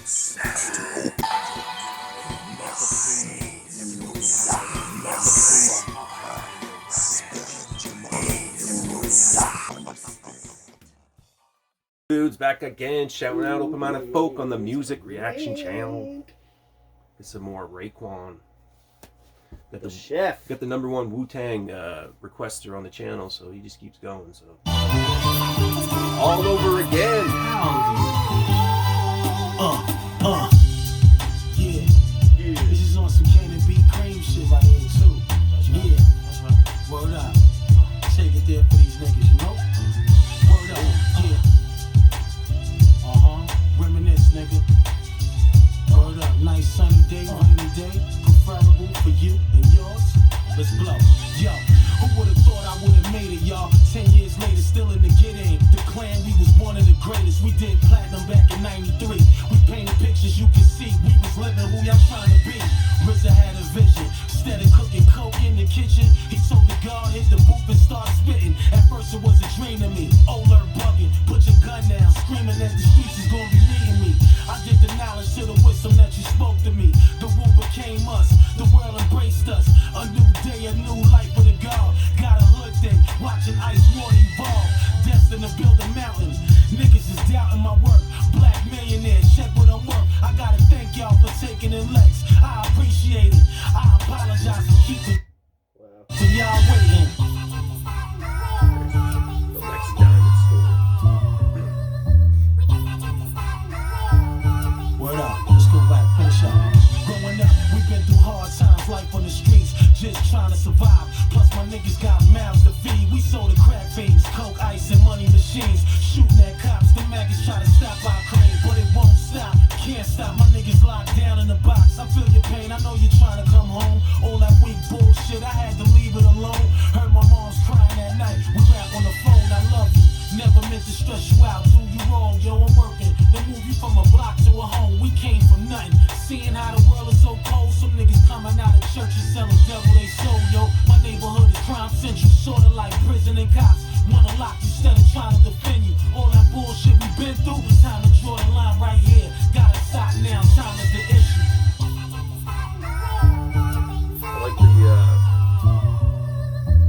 Dudes, back again, shouting out Open Minded Folk on the Music Reaction Channel. Get some more Raekwon. Got the chef. Got the #1 Wu-Tang requester on the channel, so he just keeps going. So all over again. Yeah. This is on some Cannon Beat Cream shit right here too. Yeah. Word up. Take it there for these niggas, you know? Word up. Yeah. Reminisce, nigga. Word up. Nice sunny day, rainy day. Preferable for you and yours. Let's blow. Yo, who would've thought I would've made it, y'all? 10 years later, still in the get-in. The clan, we was one of the greatest. We did platinum back in '93. We painted pictures you can see. We was living who y'all trying to be. RZA had a vision. Instead of cooking coke in the kitchen, he told the guard, hit the booth and start spitting. At first it was a dream to me. Oler bugging, put your gun down, screaming that the streets is gonna be needing me. I did the knowledge to the wisdom that you spoke to me. The woo became us, the world embraced us. A new day, a new life for the God. Got a hood thing, watching ice water evolve. Destined to build a mountain. Niggas is doubting my work. Black millionaire, check what I'm worth. I gotta thank y'all for taking in legs. I appreciate it. I apologize for keeping for y'all waiting. The next diamond store. Word up, let's go back, finish up. Growing up, we've been through hard times, life on the streets, just trying to survive. Plus my niggas got mouths to feed. We sold the crack fiends, coke, ice, and money machines. Shooting at cops, the maggots try to stop our claim, but it won't stop, can't stop. My niggas locked down in the box. I feel your pain, I know you're trying to come home. All that weak bullshit, I had to leave it alone. Heard my mom's crying at night, we rap on the phone, I love you. Never meant to stress you out, do you wrong, yo, I'm working. They move you from a block to a home, we came from nothing. Seeing how the world is so cold, some niggas coming out of churches selling devil they soul, yo. My neighborhood is crime central, sorta like prison and cops. Wanna lock you instead of trying to defend you. All that bullshit we been through, time to draw the line right here. Gotta stop now, time is the issue. I like the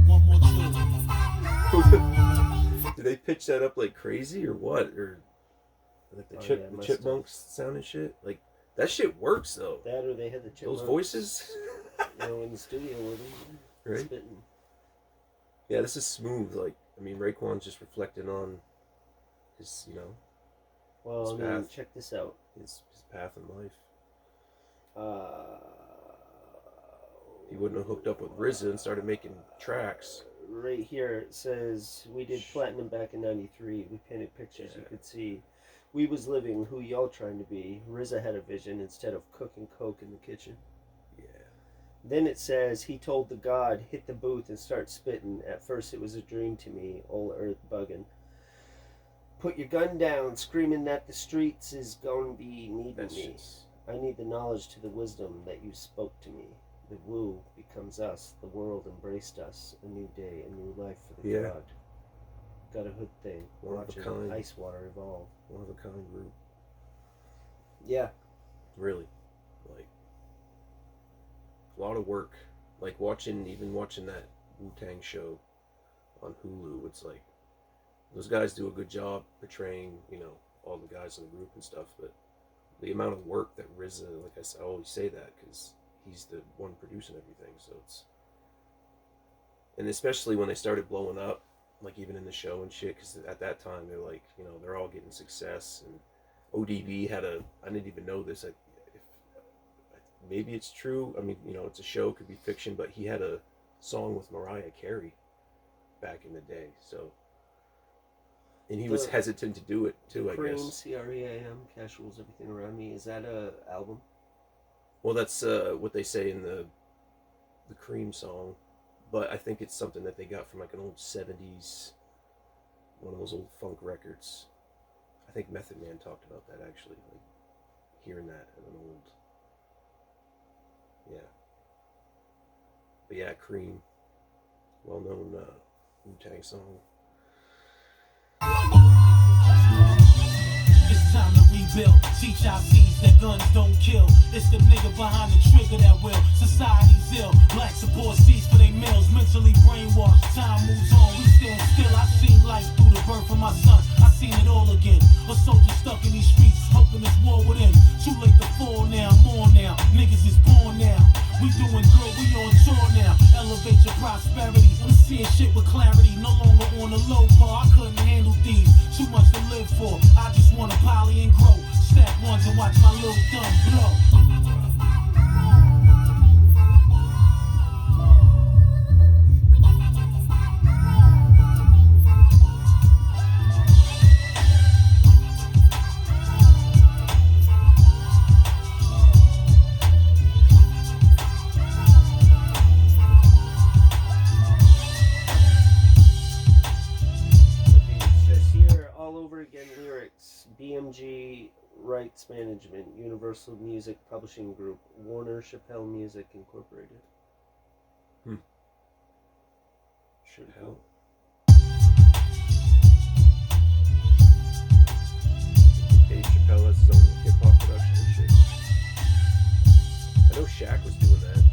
One more tune. do they pitch that up like crazy or what? Or like the chipmunks sound and shit? Like that shit works though. That or they had the chipmunks. Those voices? In the studio with them. Right? Spitting. Yeah, this is smooth. Like, I mean, Raekwon's just reflecting on his, Well, his path. check this out. His path in life. He wouldn't have hooked up with RZA and started making tracks. Right here it says, we did platinum back in '93. We painted pictures you could see. We was living who y'all trying to be. RZA had a vision instead of cooking coke in the kitchen. Yeah. Then it says, he told the God, hit the booth and start spitting. At first it was a dream to me, all earth bugging. Put your gun down, screaming that the streets is going to be needing me. I need the knowledge to the wisdom that you spoke to me. The woo becomes us. The world embraced us. A new day, a new life for the God. Got a hood thing. Watching ice water evolve. One of a kind group. Yeah. Really. Like, a lot of work. Like watching that Wu-Tang show on Hulu, it's like, those guys do a good job portraying, all the guys in the group and stuff, but the amount of work that RZA, like I said, I always say that because he's the one producing everything, so it's... And especially when they started blowing up, like even in the show and shit, because at that time they're like, they're all getting success, and ODB had I didn't even know this, maybe it's true, I mean, it's a show, could be fiction, but he had a song with Mariah Carey back in the day, so... And he was hesitant to do it too, I guess. CREAM, Cash Rules Everything Around Me. Is that a album? Well, that's what they say in the Cream song, but I think it's something that they got from like an old 70s, one of those old funk records. I think Method Man talked about that actually, like hearing that in an old, But yeah, Cream, well-known Wu-Tang song. It's time to rebuild, teach our seeds that guns don't kill. It's the nigga behind the trigger that will. Society's ill. Black support seats for their meals. Mentally brainwashed. Time moves on. We stand still. I've seen life through the birth of my son. I've seen it all again. A soldier stuck in these streets, hoping this war would end. Too late to fall now. More now. Niggas is born now. We doing good. We on tour now. Elevate your prosperity. I'm seeing shit with clarity. No longer on the low bar. I couldn't handle these. Too much to live for. I just wanna poly and grow. Stack ones and watch my little thumb blow. BMG Rights Management, Universal Music Publishing Group, Warner Chappell Music Incorporated. Chappelle. Dave Chappelle has his own hip hop production and shit. I know Shaq was doing that.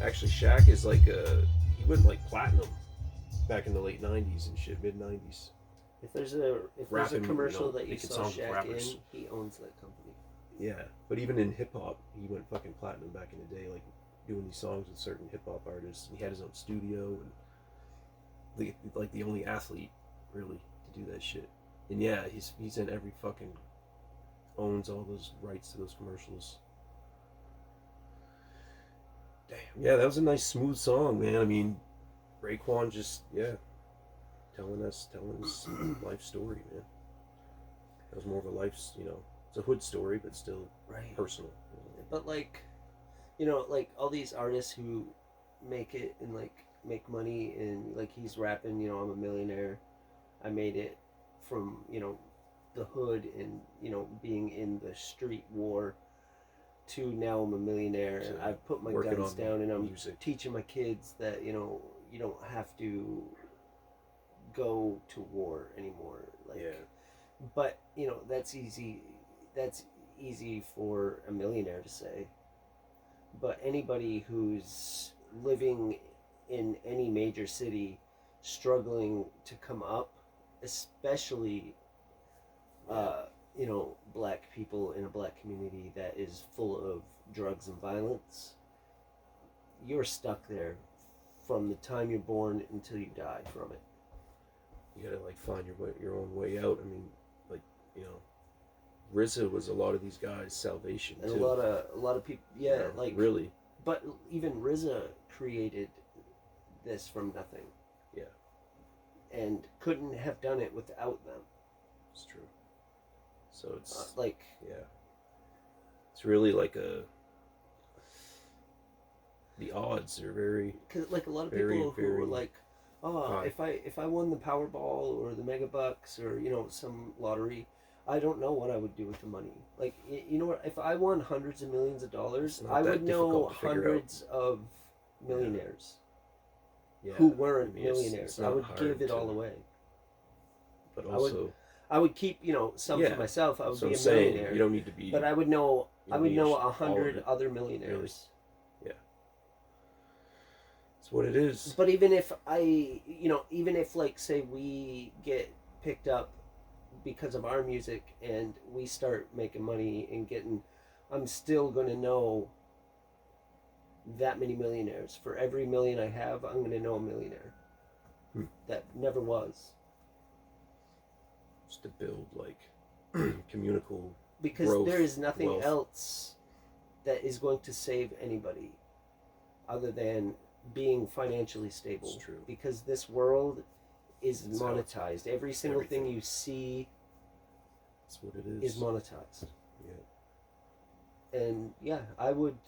Actually, Shaq is like he went like platinum back in the late '90s and shit, mid '90s. If there's a Rapping, commercial that you making saw songs with Shaq in, rappers. he owns that company. Yeah, but even in hip hop, he went fucking platinum back in the day, like doing these songs with certain hip hop artists. And he had his own studio and like the only athlete really to do that shit. And yeah, he's in every fucking owns all those rights to those commercials. Damn, yeah, that was a nice smooth song, man. I mean, Raekwon just telling his life story, man. That was more of a life's, it's a hood story, but still personal. But like all these artists who make it and like make money and like he's rapping, I'm a millionaire. I made it from, the hood and, being in the street war to now I'm a millionaire and I've put my guns down and I'm teaching my kids that, you don't have to go to war anymore. But that's easy for a millionaire to say, but anybody who's living in any major city struggling to come up, especially black people in a black community that is full of drugs and violence, you're stuck there from the time you're born until you die from it. You gotta find your own way out. I mean, RZA was a lot of these guys' salvation and too. a lot of people, really. But even RZA created this from nothing. Yeah. And couldn't have done it without them. It's true. So it's yeah. It's really the odds are very. Because a lot of people who were like, if I won the Powerball or the Mega Bucks or some lottery, I don't know what I would do with the money. If I won hundreds of millions of dollars, I would know hundreds of millionaires who weren't millionaires. I would give it all away. But also, I would keep some for myself. I would be a millionaire. You don't need to be. But I would know 100 other millionaires. Really? It's what it is. But even if say we get picked up because of our music and we start making money and I'm still going to know that many millionaires. For every million I have, I'm going to know a millionaire that never was. Just to build communal because growth, there is nothing wealth. Else that is going to save anybody other than being financially stable. It's true. Because this world is monetized. Every single thing you see that's what it is monetized. Yeah. And I would.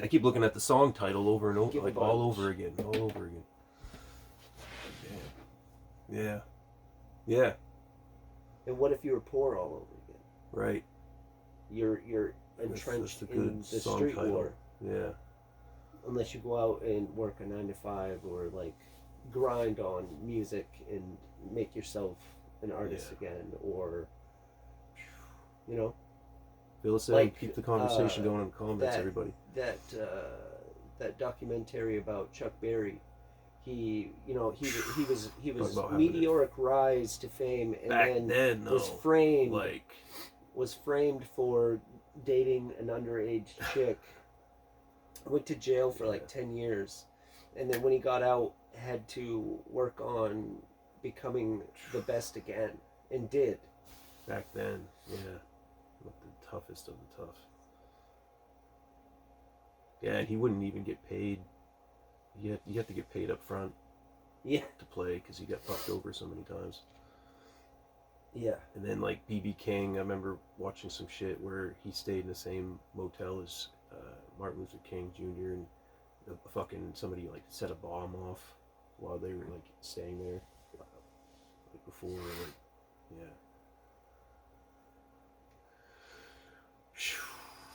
I keep looking at the song title over and over, all over again. Yeah. Yeah. And what if you were poor all over again? Right. You're entrenched in the street war. Yeah. Unless you go out and work a 9 to 5 or grind on music and make yourself an artist again, or You know, Fill us in. Like, Keep the conversation going in the comments, everybody. that documentary about Chuck Berry. He was Talk about having meteoric rise to fame, and Back then then, though, was framed like, for dating an underage chick. Went to jail for like Yeah. 10 years, and then when he got out, had to work on becoming the best again, and did. back then, yeah, not the toughest of the tough. Yeah, and he wouldn't even get paid. You have to get paid up front Yeah, to play because he got fucked over so many times. yeah. And then like BB King, I remember watching some shit where he stayed in the same motel as Martin Luther King Jr. and somebody like set a bomb off while they were like staying there, like before, like, yeah.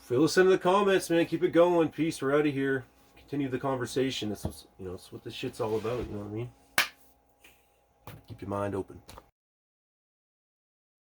Fill us in the comments, man. Keep it going. Peace. We're out of here. Continue the conversation. That's what this shit's all about. You know what I mean? Keep your mind open.